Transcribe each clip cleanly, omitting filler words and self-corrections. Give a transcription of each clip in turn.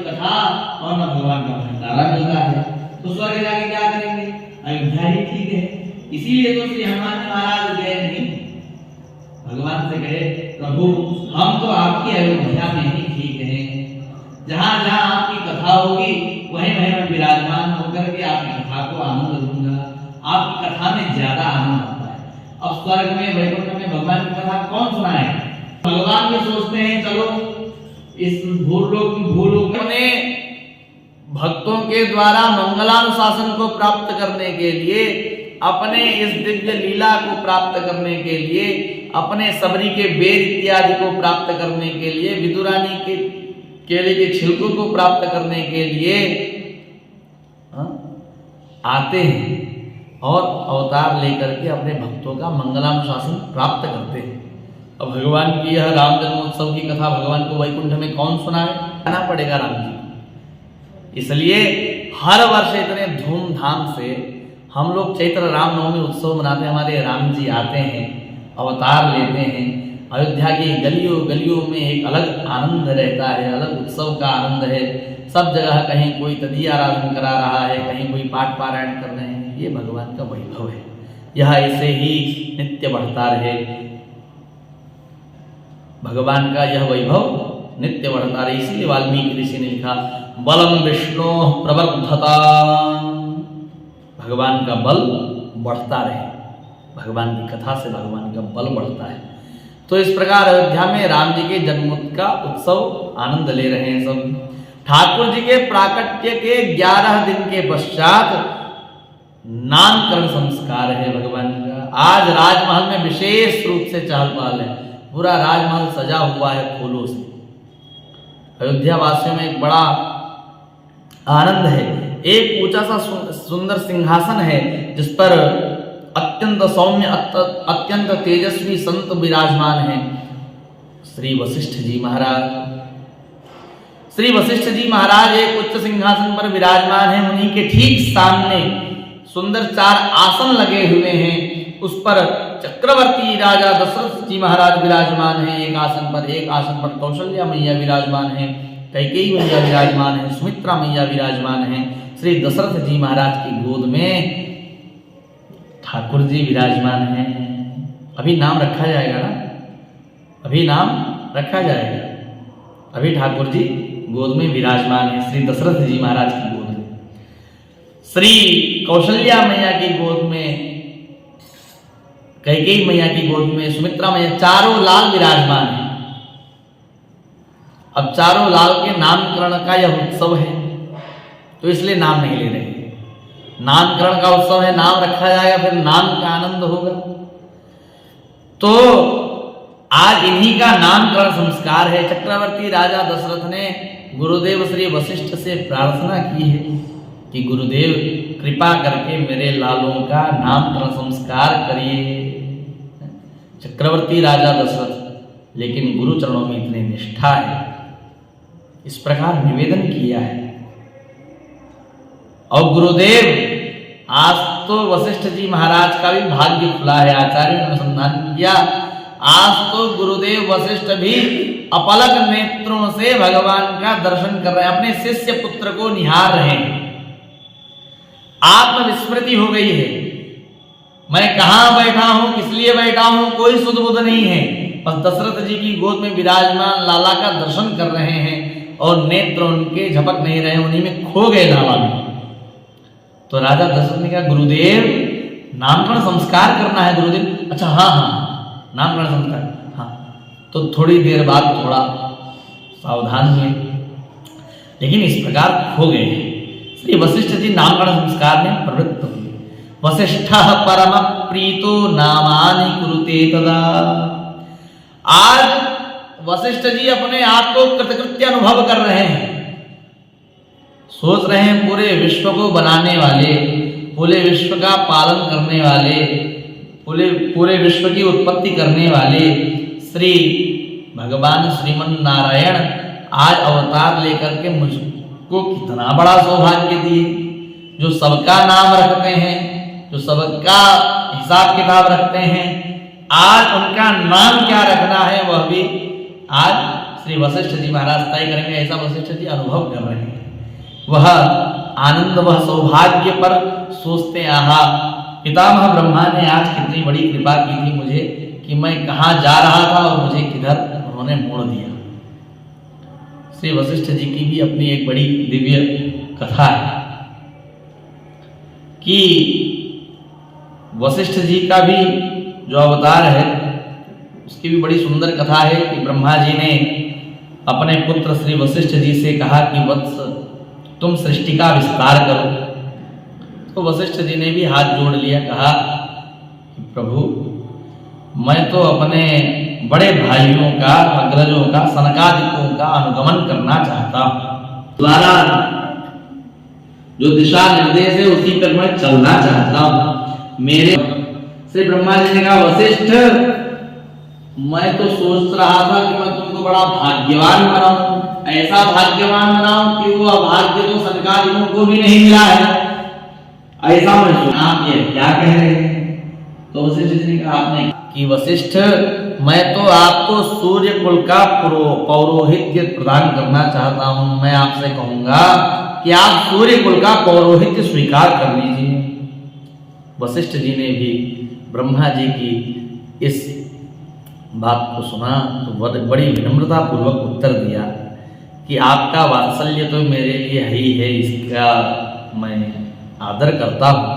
कथा और न भगवान का भंडारा मिलता है, तो स्वर्ग जाके क्या करेंगे? अयोध्या ही ठीक है। इसीलिए तो श्री हनुमान महाराज गए नहीं, भगवान से कहे प्रभु हम तो आपकी अयोध्या में ही ठीक हैं, जहां जहां आपकी कथा होगी वहीं वहीं मैं विराजमान होकर के आपकी कथा को आनंद लूंगा। आपकी कथा में ज्यादा आनंद आता है। अब स्वर्ग में वैकुंठ में भगवान की कथा कौन सुनाए? भगवान भी सोचते हैं चलो इस भूलोक में भक्तों के द्वारा मंगलानुशासन को प्राप्त करने के लिए, अपने इस दिव्य लीला को प्राप्त करने के लिए, अपने सबरी के बेर इत्यादि को प्राप्त करने के लिए, विदुरानी के केले के छिलकों को प्राप्त करने के लिए आते हैं और अवतार लेकर के अपने भक्तों का मंगलानुशासन प्राप्त करते हैं। अब भगवान की यह राम जन्मोत्सव की कथा भगवान को वैकुंठ में कौन सुनाए? आना पड़ेगा राम जी को। इसलिए हर वर्ष इतने धूमधाम से हम लोग चैत्र रामनवमी उत्सव मनाते हैं। हमारे राम जी आते हैं, अवतार लेते हैं। अयोध्या की गलियों गलियों में एक अलग आनंद रहता है, अलग उत्सव का आनंद है। सब जगह कहीं कोई तदीय आराधन करा रहा है, कहीं कोई पाठ पारायण कर रहे हैं। ये भगवान का वैभव है, यह ऐसे ही नित्य बढ़ता रहे। भगवान का यह वैभव नित्य बढ़ता रहे। इसीलिए वाल्मीकि ऋषि ने लिखा बलम विष्णु प्रवर्धता, भगवान का बल बढ़ता रहे। भगवान की कथा से भगवान का बल बढ़ता है। तो इस प्रकार अयोध्या में राम जी के जन्मोत्सव का उत्सव आनंद ले रहे हैं सब। ठाकुर जी के प्राकट्य के 11 दिन के पश्चात नामकरण संस्कार है भगवान का। आज राजमहल में विशेष रूप से चहल पहल है, पूरा राजमहल सजा हुआ है फूलों से। अयोध्या वासियों में एक बड़ा आनंद है। एक ऊंचा सा सुंदर सिंहासन है जिस पर अत्यंत सौम्य अत्यंत तेजस्वी संत विराजमान हैं। श्री वशिष्ठ जी महाराज, श्री वशिष्ठ जी महाराज एक उच्च सिंहासन पर विराजमान हैं। उन्हीं के ठीक सामने सुंदर 4 आसन लगे हुए हैं। उस पर चक्रवर्ती राजा दशरथ जी महाराज विराजमान हैं एक आसन पर। एक आसन पर कौशल्या मैया विराजमान हैं, कैकेयी मैया विराजमान हैं, सुमित्रा मैया विराजमान हैं। श्री दशरथ जी महाराज की गोद में ठाकुर जी विराजमान हैं। अभी नाम रखा जाएगा ना, अभी नाम रखा जाएगा। अभी ठाकुर जी गोद में विराजमान है, श्री दशरथ जी महाराज की गोद में। श्री कौशल्या मैया की गोद में, कैकेयी मैया की गोद में सुमित्रा मैया, चारों लाल विराजमान है। अब चारों लाल के नामकरण का यह उत्सव है, तो इसलिए नाम नहीं ले रहे। नामकरण का उत्सव है, नाम रखा जाएगा, फिर नाम का आनंद होगा। तो आज इन्हीं का नामकरण संस्कार है। चक्रवर्ती राजा दशरथ ने गुरुदेव श्री वशिष्ठ से प्रार्थना की है कि गुरुदेव कृपा करके मेरे लालों का नामकरण संस्कार करिए। चक्रवर्ती राजा दशरथ, लेकिन गुरु चरणों में इतनी निष्ठा है, इस प्रकार निवेदन किया है। और गुरुदेव, आज तो वशिष्ठ जी महाराज का भी भाग्य खुला है। आचार्य ने अनुसंधान किया, आज तो गुरुदेव वशिष्ठ भी अपलक नेत्रों से भगवान का दर्शन कर रहे हैं, अपने शिष्य पुत्र को निहार रहे हैं। आत्मविस्मृति हो गई है। मैं कहां बैठा हूं, किस लिए बैठा हूं, कोई सुध बुध नहीं है। बस दशरथ जी की गोद में विराजमान लाला का दर्शन कर रहे हैं और नेत्र उनके झपक नहीं रहे, उन्हीं में खो गए लाला में। तो राजा दशरथ ने कहा गुरुदेव नामकरण संस्कार करना है। गुरुदेव अच्छा हाँ नामकरण संस्कार, हाँ। तो थोड़ी देर बाद थोड़ा सावधान हुए, लेकिन इस प्रकार खो गए। श्री वशिष्ठ जी नामकरण संस्कार में प्रवृत्त हुए। वशिष्ठ परम प्रीतो नामानि कुरुते तदा। आज वशिष्ठ जी अपने आप को कृतकृत्य अनुभव कर रहे हैं। सोच रहे हैं पूरे विश्व को बनाने वाले, पूरे विश्व का पालन करने वाले, पूरे विश्व की उत्पत्ति करने वाले श्री भगवान श्रीमन नारायण आज अवतार लेकर के मुझको कितना बड़ा सौभाग्य दिए, जो सबका नाम रखते हैं, जो सबका हिसाब किताब रखते हैं। आज उनका नाम क्या रखना है वह भी आज श्री वशिष्ठ जी महाराज तय करेंगे, ऐसा वशिष्ठ जी अनुभव कर रहे हैं। वह आनंद, वह सौभाग्य पर सोचते, आहा पितामह ब्रह्मा ने आज कितनी बड़ी कृपा की थी मुझे कि मैं कहाँ जा रहा था और मुझे किधर उन्होंने मोड़ दिया। श्री वशिष्ठ जी की भी अपनी एक बड़ी दिव्य कथा है कि वशिष्ठ जी का भी जो अवतार है उसकी भी बड़ी सुंदर कथा है कि ब्रह्मा जी ने अपने पुत्र श्री वशिष्ठ जी से कहा कि वत्स तुम सृष्टि का विस्तार करो। तो वशिष्ठ जी ने भी हाथ जोड़ लिया, कहा कि प्रभु मैं तो अपने बड़े भाइयों का, अग्रजों का, सनकादिकों का अनुगमन करना चाहता हूँ, द्वारा जो दिशा निर्देश है उसी पर मैं चलना चाहता हूँ। मेरे श्री ब्रह्मा जी ने कहा वशिष्ठ मैं तो सोच रहा था कि मैं तुमको बड़ा भाग्यवान बनाऊं, ऐसा भाग्यवान बनाऊं कि वो अभाग्य तो सनकादिकों को भी नहीं मिला है, ऐसा मैं सुना। आप ये क्या कह रहे हैं? तो वशिष्ठ जी ने कहा आपने कि वशिष्ठ मैं तो आपको सूर्य कुल का पौरोहित्य प्रदान करना चाहता हूं। मैं आपसे कहूंगा कि आप सूर्य कुल का पौरोहित्य स्वीकार कर लीजिए। वशिष्ठ जी ने भी ब्रह्मा जी की इस बात को सुना तो बड़ी विनम्रता पूर्वक उत्तर दिया कि आपका वात्सल्य तो मेरे लिए ही है, इसका मैं आदर करता हूँ,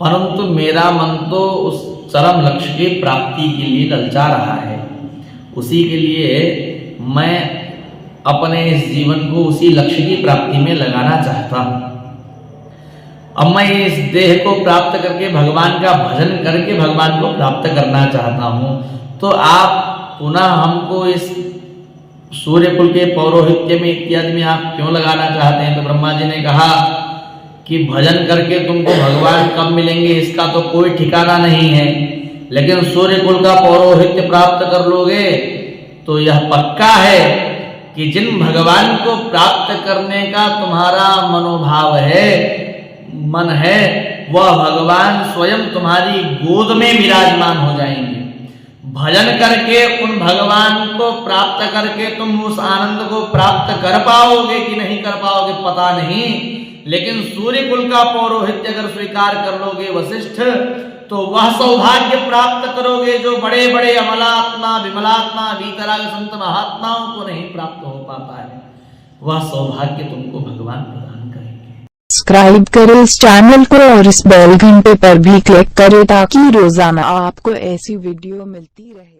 परंतु मेरा मन तो उस चरम लक्ष्य की प्राप्ति के लिए ललचा रहा है। उसी के लिए मैं अपने इस जीवन को उसी लक्ष्य की प्राप्ति में लगाना चाहता हूँ। अब मैं इस देह को प्राप्त करके भगवान का भजन करके भगवान को प्राप्त करना चाहता हूँ। तो आप पुनः हमको इस सूर्य कुल के पौरोहित्य में इत्यादि में आप क्यों लगाना चाहते हैं? तो ब्रह्मा जी ने कहा कि भजन करके तुमको भगवान कब मिलेंगे इसका तो कोई ठिकाना नहीं है, लेकिन सूर्य कुल का पौरोहित्य प्राप्त कर लोगे तो यह पक्का है कि जिन भगवान को प्राप्त करने का तुम्हारा मनोभाव है, मन है, वह भगवान स्वयं तुम्हारी गोद में विराजमान हो जाएंगे। भजन करके उन भगवान को प्राप्त करके तुम उस आनंद को प्राप्त कर पाओगे कि नहीं कर पाओगे पता नहीं, लेकिन सूर्य कुल का पौरोहित्य अगर स्वीकार कर लोगे वशिष्ठ तो वह सौभाग्य प्राप्त करोगे जो बड़े बड़े अमलात्मा, विमलात्मा, वीतराग संत महात्माओं को नहीं प्राप्त हो पाता है। वह सौभाग्य तुमको भगवान प्रदान करेंगे। सब्सक्राइब करें इस चैनल को और इस बेल घंटे पर भी क्लिक करें ताकि रोजाना आपको ऐसी वीडियो मिलती रहे।